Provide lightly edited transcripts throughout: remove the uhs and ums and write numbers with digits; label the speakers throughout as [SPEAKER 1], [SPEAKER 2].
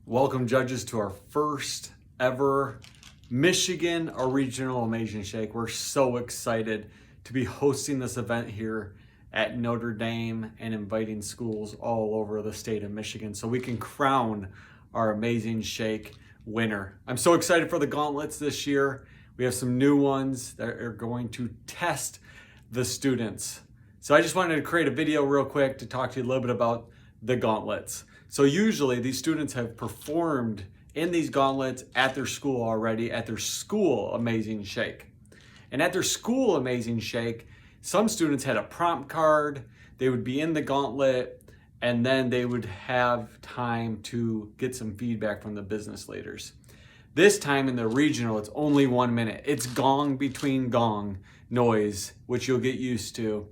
[SPEAKER 1] Welcome, judges, to our first ever Michigan Regional Amazing Shake. We're so excited to be hosting this event here at Notre Dame and inviting schools all over the state of Michigan so we can crown our Amazing Shake winner. I'm so excited for the Gauntlets this year. We have some new ones that are going to test the students. So I just wanted to create a video real quick to talk to you a little bit about the Gauntlets. So usually these students have performed in these gauntlets at their school already, at their school Amazing Shake. And at their school Amazing Shake, some students had a prompt card, they would be in the gauntlet, and then they would have time to get some feedback from the business leaders. This time in the regional, it's only 1 minute. It's gong between gong noise, which you'll get used to,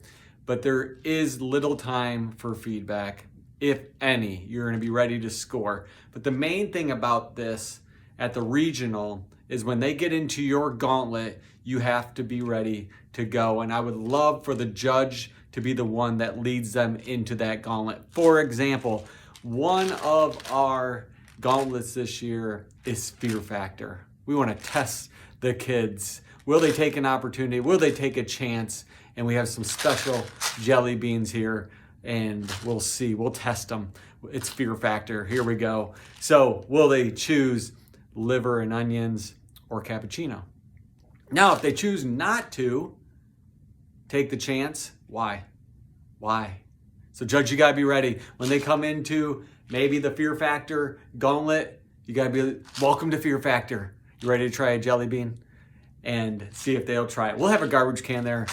[SPEAKER 1] but there is little time for feedback. If any, you're going to be ready to score. But the main thing about this at the regional is when they get into your gauntlet, you have to be ready to go. And I would love for the judge to be the one that leads them into that gauntlet. For example, one of our gauntlets this year is Fear Factor. We want to test the kids. Will they take an opportunity? Will they take a chance? And we have some special jelly beans here. And we'll see, we'll test them. It's Fear Factor, here we go. So will they choose liver and onions or cappuccino? Now, if they choose not to take the chance, why? So judge, you gotta be ready. When they come into maybe the Fear Factor gauntlet, you gotta be, welcome to Fear Factor. You ready to try a jelly bean? And see if they'll try it. We'll have a garbage can there,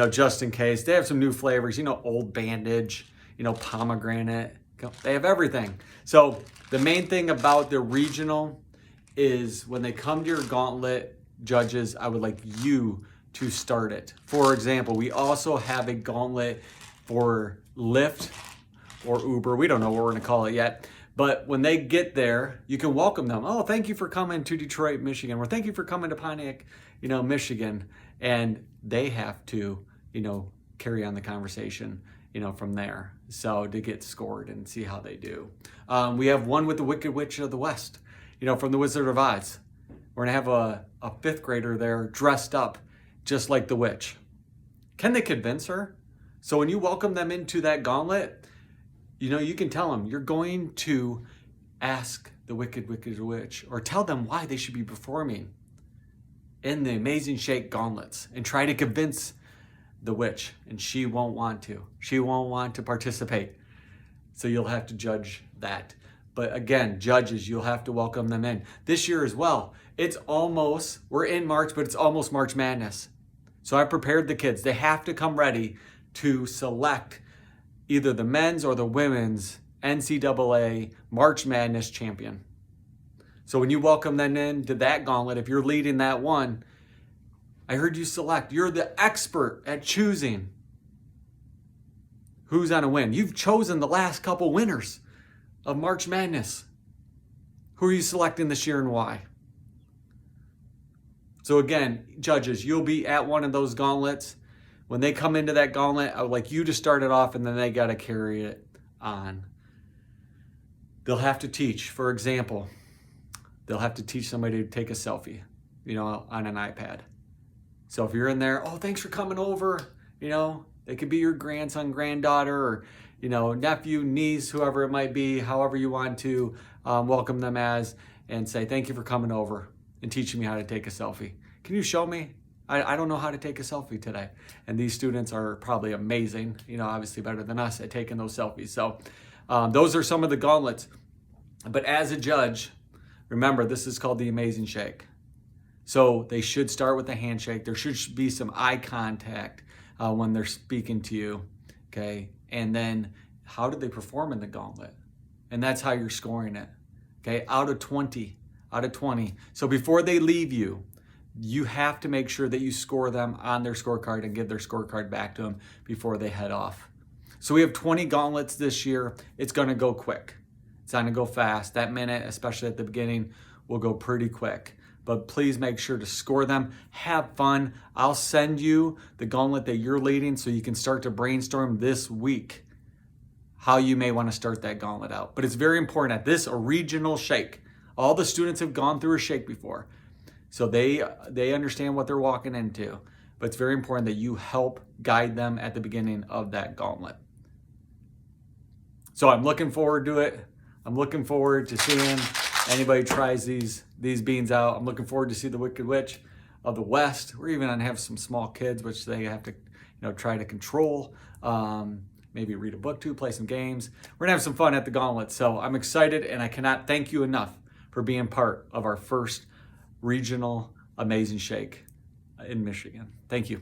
[SPEAKER 1] just in case. They have some new flavors, Old Bandage, pomegranate. They have everything. So the main thing about the regional is when they come to your gauntlet, judges, I would like you to start it. For example, we also have a gauntlet for Lyft or Uber. We don't know what we're gonna call it yet. But when they get there, you can welcome them. Oh, thank you for coming to Detroit, Michigan. Or thank you for coming to Pontiac, Michigan. And they have to, carry on the conversation, from there. So to get scored and see how they do. We have one with the Wicked Witch of the West, from the Wizard of Oz. We're gonna have a fifth grader there dressed up just like the witch. Can they convince her? So when you welcome them into that gauntlet, you can tell them you're going to ask the Wicked Witch or tell them why they should be performing in the Amazing Shake gauntlets and try to convince the witch, and she won't want to. She won't want to participate. So you'll have to judge that. But again, judges, you'll have to welcome them in. This year as well, we're in March, but it's almost March Madness. So I prepared the kids. They have to come ready to select either the men's or the women's NCAA March Madness champion. So when you welcome them into that gauntlet, if you're leading that one, I heard you select. You're the expert at choosing who's on a win. You've chosen the last couple winners of March Madness. Who are you selecting this year and why? So again, judges, you'll be at one of those gauntlets. When they come into that gauntlet, I would like you to start it off and then they got to carry it on. They'll have to teach, for example, they'll have to teach somebody to take a selfie, on an iPad. So if you're in there, oh, thanks for coming over, they could be your grandson, granddaughter, or, nephew, niece, whoever it might be, however you want to welcome them as, and say, thank you for coming over and teaching me how to take a selfie. Can you show me? I don't know how to take a selfie today. And these students are probably amazing, obviously better than us at taking those selfies. So those are some of the gauntlets. But as a judge, remember, this is called the Amazing Shake. So they should start with a handshake. There should be some eye contact when they're speaking to you, okay? And then how did they perform in the gauntlet? And that's how you're scoring it, okay? Out of 20. So before they leave you, you have to make sure that you score them on their scorecard and give their scorecard back to them before they head off. So we have 20 gauntlets this year. It's gonna go quick. It's gonna go fast. That minute, especially at the beginning, will go pretty quick. But please make sure to score them. Have fun. I'll send you the gauntlet that you're leading so you can start to brainstorm this week how you may want to start that gauntlet out. But it's very important at this regional shake. All the students have gone through a shake before, so they understand what they're walking into. But it's very important that you help guide them at the beginning of that gauntlet. So I'm looking forward to it. I'm looking forward to seeing anybody tries these beans out. I'm looking forward to see the Wicked Witch of the West. We're even gonna have some small kids, which they have to, try to control. Maybe read a book to, play some games. We're gonna have some fun at the Gauntlet. So I'm excited, and I cannot thank you enough for being part of our first regional Amazing Shake in Michigan. Thank you.